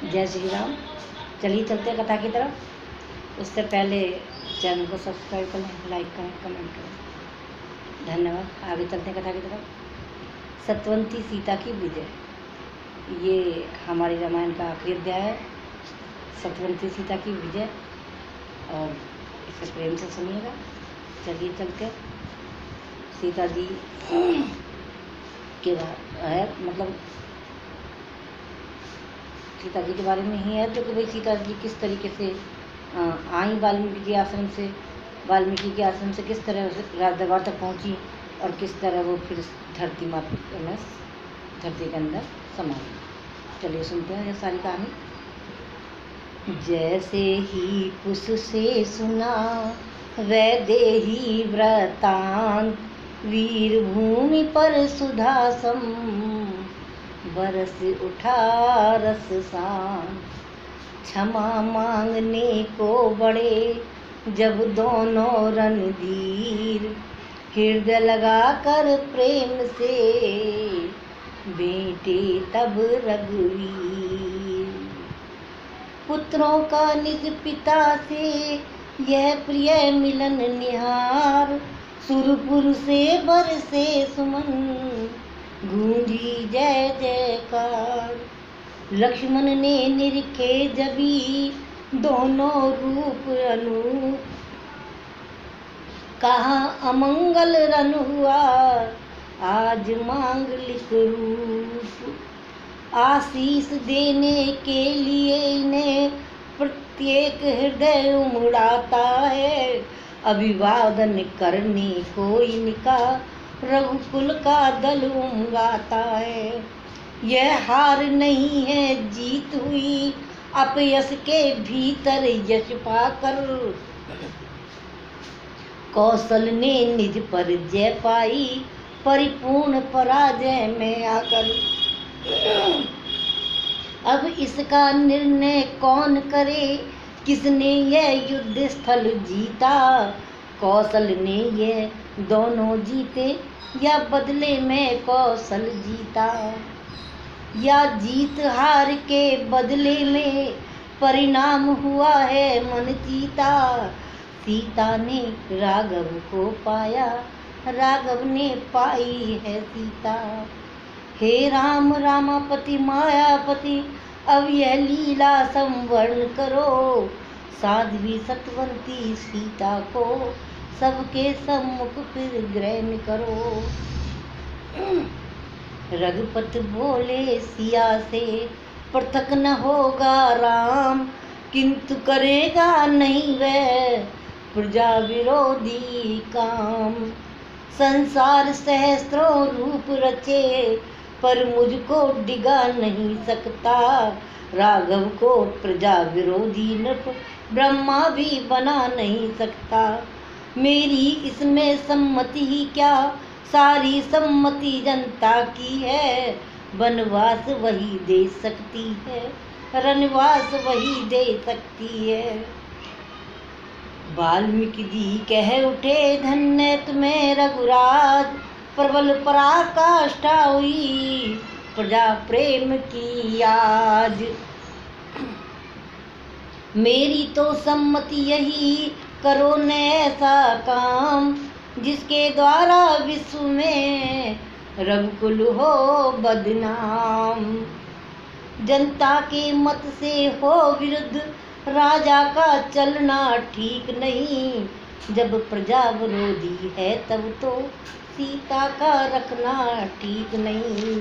जय श्री राम। चलिए चलते हैं कथा की तरफ। उससे पहले चैनल को सब्सक्राइब करें, लाइक करें, कमेंट करें। धन्यवाद। आगे चलते हैं कथा की तरफ। सत्यवती सीता की विजय, ये हमारी रामायण का आखिरी अध्याय है। सत्यवती सीता की विजय, और इसे प्रेम से सुनिएगा। चलिए चलते। सीता जी के है, मतलब सीता जी के बारे में ही है, जो कि भाई सीता जी किस तरीके से आई वाल्मीकि के आश्रम से किस तरह राज दरबार तक पहुंची, और किस तरह वो फिर धरती माता में धरती के अंदर समा गई। चलिए सुनते हैं ये सारी कहानी। जैसे ही कुश से सुना वैदेही वृतांत, वीर भूमि पर सुधासम बरस उठा रस शांत। क्षमा मांगने को बड़े जब दोनों रणधीर, हृदय लगा कर प्रेम से बेटे तब रघुवीर। पुत्रों का निज पिता से यह प्रिय मिलन निहार, सुरपुर से बरसे सुमन गूंजी जय जयकार। लक्ष्मण ने निरखे जबी दोनों रूप अनूप, कहा अमंगल रन हुआ आज मांगलिक रूप। आशीष देने के लिए इन्हें प्रत्येक हृदय उमड़ाता है, अभिवादन करने को इनका रघुकुल का दल उमगाता है। यह हार नहीं है जीत हुई, अपयश के भीतर यश पाकर कौशल ने निज पर जय पाई, परिपूर्ण पराजय में आकर। अब इसका निर्णय कौन करे, किसने यह युद्ध स्थल जीता। कौशल ने ये दोनों जीते, या बदले में कौशल जीता। या जीत हार के बदले में परिणाम हुआ है मन जीता। सीता ने राघव को पाया, राघव ने पाई है सीता। हे राम रामापति मायापति, अब यह लीला संवर्ण करो। साध्वी सत्यवती सीता को सबके सम्मुख फिर ग्रहण करो। रघुपति बोले सिया से, पृथक न होगा राम, किंतु करेगा नहीं वह प्रजा विरोधी काम। संसार सहस्त्रों रूप रचे, पर मुझको डिगा नहीं सकता। राघव को प्रजा विरोधी नृप ब्रह्मा भी बना नहीं सकता। मेरी इसमें सम्मति ही क्या, सारी सम्मति जनता की है। वनवास वही दे सकती है, रनवास वही दे सकती है। वाल्मीकि जी कह उठे धन्य तुम्हें रघुराज, प्रबल पराकाष्ठा हुई प्रजा प्रेम की आज। मेरी तो सम्मति यही, करो न ऐसा काम, जिसके द्वारा विश्व में रघुकुल हो बदनाम। जनता के मत से हो विरुद्ध राजा का चलना ठीक नहीं। जब प्रजा विरोधी है तब तो सीता का रखना ठीक नहीं।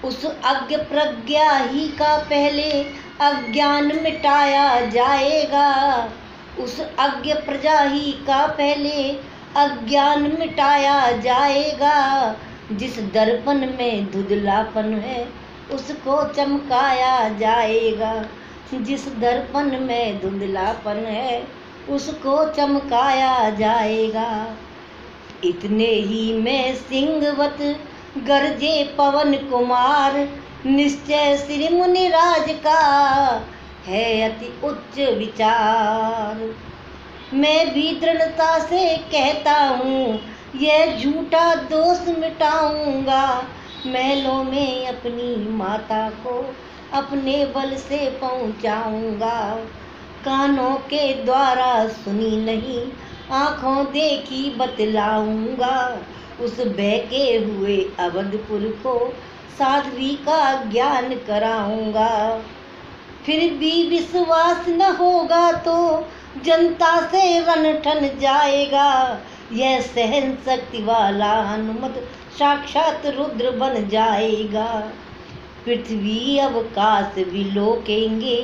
उस अज्ञ प्रज्ञा ही का पहले अज्ञान मिटाया जाएगा। उस अज्ञ प्रजा ही का पहले अज्ञान मिटाया जाएगा। जिस दर्पण में धुंधलापन है उसको चमकाया जाएगा। जिस दर्पण में धुंधलापन है उसको चमकाया जाएगा। इतने ही में सिंहवत गरजे पवन कुमार, निश्चय श्री मुनिराज का है अति उच्च विचार। मैं भी दृढ़ता से कहता हूँ, यह झूठा दोष मिटाऊंगा। महलों में अपनी माता को अपने बल से पहुँचाऊँगा। कानों के द्वारा सुनी नहीं, आँखों देखी बतलाऊँगा। उस बहके हुए अवधपुर को साध्वी का ज्ञान कराऊँगा। फिर भी विश्वास न होगा तो जनता से रण ठन जाएगा। यह सहन शक्ति वाला हनुमत साक्षात रुद्र बन जाएगा। पृथ्वी अवकाश विलोकेंगे,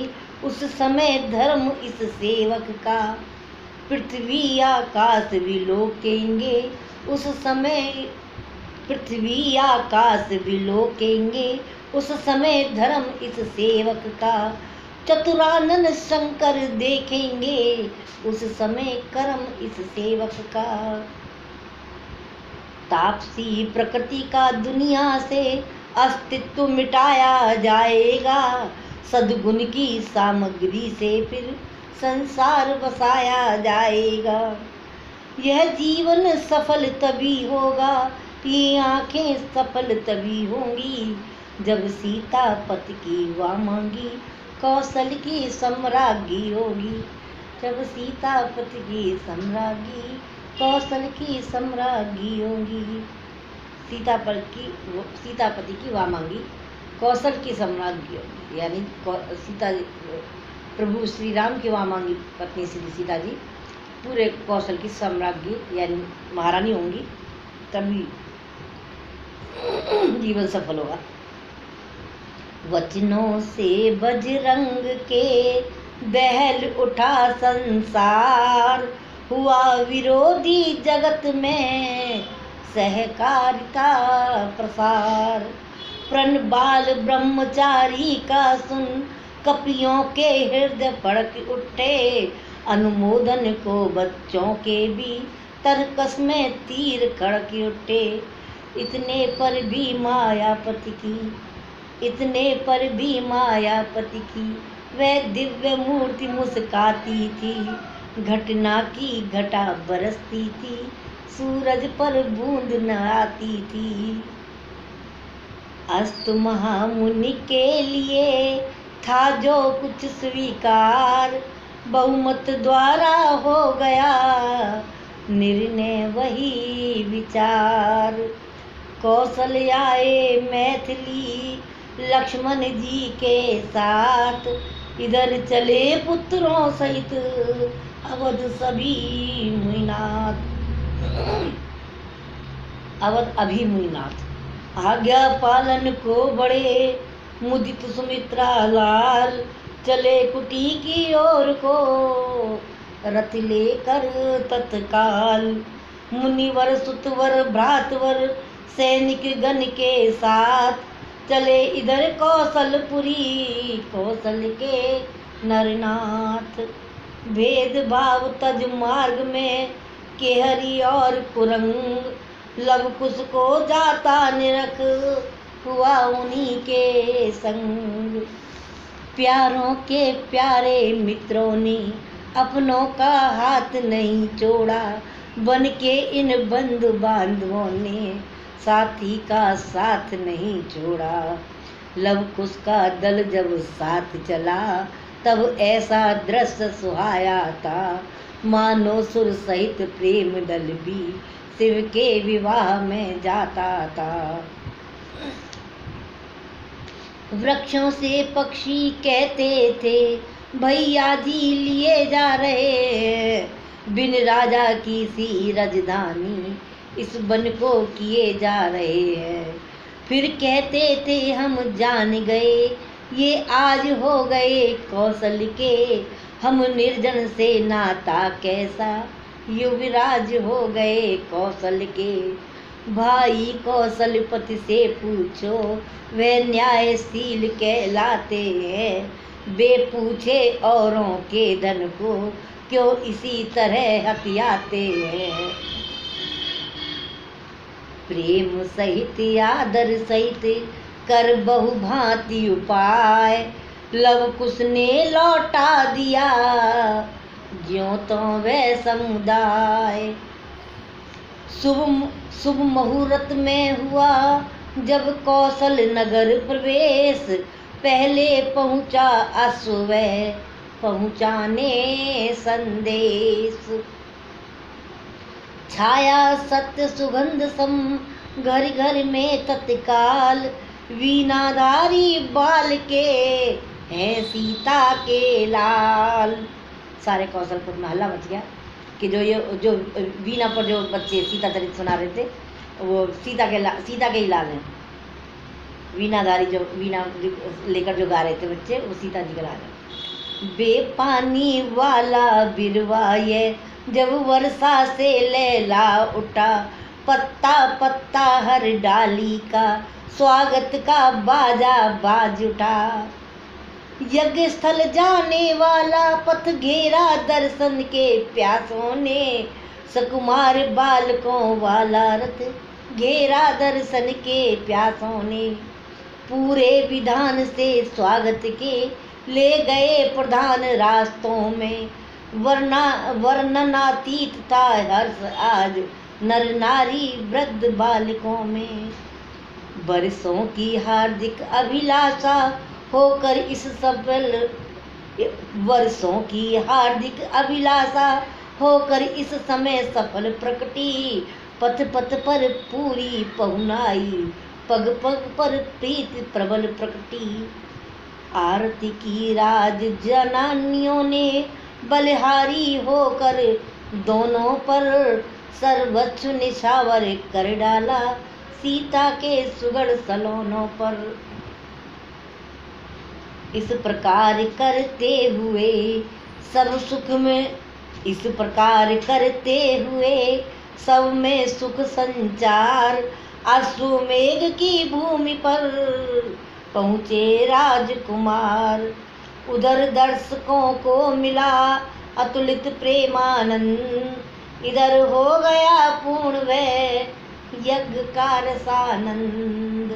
उस समय धर्म इस सेवक का। पृथ्वी आकाश विलोकेंगे, उस समय पृथ्वी आकाश विलोकेंगे, उस समय धर्म इस सेवक का। चतुरानन शंकर देखेंगे, उस समय कर्म इस सेवक का। तापसी प्रकृति का दुनिया से अस्तित्व मिटाया जाएगा। सद्गुण की सामग्री से फिर संसार बसाया जाएगा। यह जीवन सफल तभी होगा, ये आंखें सफल तभी होंगी, जब सीता पति की वामांगी कौशल की सम्राज्ञी होगी। जब सीता पति की सम्राज्ञी कौशल की सम्राज्ञी होगी। सीतापति की वामांगी कौशल की सम्राज्ञी होगी, यानी सीता प्रभु श्री राम की वामांगी पत्नी श्री सीता जी पूरे कौशल की सम्राज्ञी यानी महारानी होंगी, तभी जीवन सफल होगा। वचनों से बजरंग के दहल उठा संसार, हुआ विरोधी जगत में सहकारिता प्रसार। प्रण बाल ब्रह्मचारी का सुन कपियों के हृदय फड़क उठे, अनुमोदन को बच्चों के भी तरकस में तीर खड़क उठे। इतने पर भी मायापति की वह दिव्य मूर्ति मुस्काती थी। घटना की घटा बरसती थी, सूरज पर बूंद न आती थी। अस्तु महामुनि के लिए था जो कुछ स्वीकार, बहुमत द्वारा हो गया निर्णय वही विचार। कौशल्याए मैथिली लक्ष्मण जी के साथ, इधर चले पुत्रों सहित अवध सभी मुनिनाथ। अवध अभी मुनिनाथ आज्ञा पालन को बड़े मुदित सुमित्रा लाल, चले कुटी की ओर को रथ लेकर तत्काल। मुनिवर सुतवर भ्रातवर सैनिक गण के साथ, चले इधर कौशलपुरी कौशल के नरनाथ। भेदभाव तज मार्ग में केहरी और कुरंग, लव कुश को जाता निरख हुआ उन्हीं के संग। प्यारों के प्यारे मित्रों ने अपनों का हाथ नहीं छोड़ा, बन के इन बंधु बांधवों ने साथी का साथ नहीं छोड़ा। लव कुश का दल जब साथ चला, तब ऐसा दृश्य सुहाया था, मानो सुर सहित प्रेम दल भी शिव के विवाह में जाता था। वृक्षों से पक्षी कहते थे, भैया जी लिए जा रहे, बिन राजा की सी राजधानी इस वन को किए जा रहे हैं। फिर कहते थे हम जान गए, ये आज हो गए कौशल के, हम निर्जन से नाता कैसा युवराज हो गए कौशल के। भाई कौशलपति से पूछो, वे न्यायशील कहलाते हैं, वे पूछे औरों के धन को क्यों इसी तरह हथियाते हैं। प्रेम सहित आदर सहित कर बहुभांति उपाय, लव कुश ने लौटा दिया ज्यों तो वह समुदाय। शुभ मुहूर्त में हुआ जब कौशल नगर प्रवेश, पहले पहुँचा असुवह पहुँचाने संदेश। छाया सत्य सुगंध सम घर घर में तत्काल, वीणाधारी बाल के हैं सीता के लाल। सारे कौशलपुर में हल्ला मच गया कि जो वीणा पर जो बच्चे सीता चरित सुना रहे थे वो सीता के ही लाल हैं। वीणाधारी जो वीणा लेकर जो गा रहे थे बच्चे वो सीता जी का लाल है। बेपानी वाला बिरवा ये जब वर्षा से लैला उठा, पत्ता पत्ता हर डाली का स्वागत का बाजा बाज उठा। यज्ञ स्थल जाने वाला पथ घेरा दर्शन के प्यासों ने, सकुमार बालकों वाला रथ घेरा दर्शन के प्यासों ने। पूरे विधान से स्वागत के ले गए प्रधान रास्तों में, वर्णनातीत था हर्ष आज नर नारी वृद्ध बालकों में। बरसों की हार्दिक अभिलाषा होकर इस सफल, वर्षों की हार्दिक अभिलाषा होकर इस समय सफल प्रकटी। पथ पथ पर पूरी पहुनाई, पग पग पर प्रीत प्रबल प्रकटी। आरती की राज जनानियों ने बलिहारी होकर दोनों पर सर्वस्व निछावर कर डाला, सीता के सुगढ़ सलोनों पर। इस प्रकार करते हुए सब सुख में, इस प्रकार करते हुए सब में सुख संचार, अश्वमेघ की भूमि पर पहुँचे राजकुमार। उधर दर्शकों को मिला अतुलित प्रेमानंद, इधर हो गया पूर्ण वह यज्ञ का रसानंद।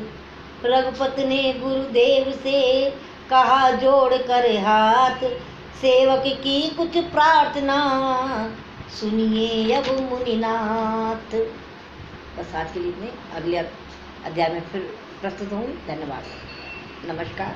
रघुपति ने गुरुदेव से कहा जोड़ कर हाथ, सेवक की कुछ प्रार्थना सुनिए अब मुनिनाथ। बस आज के लिए इतने, अगले अध्याय में फिर प्रस्तुत होंगे। धन्यवाद, नमस्कार।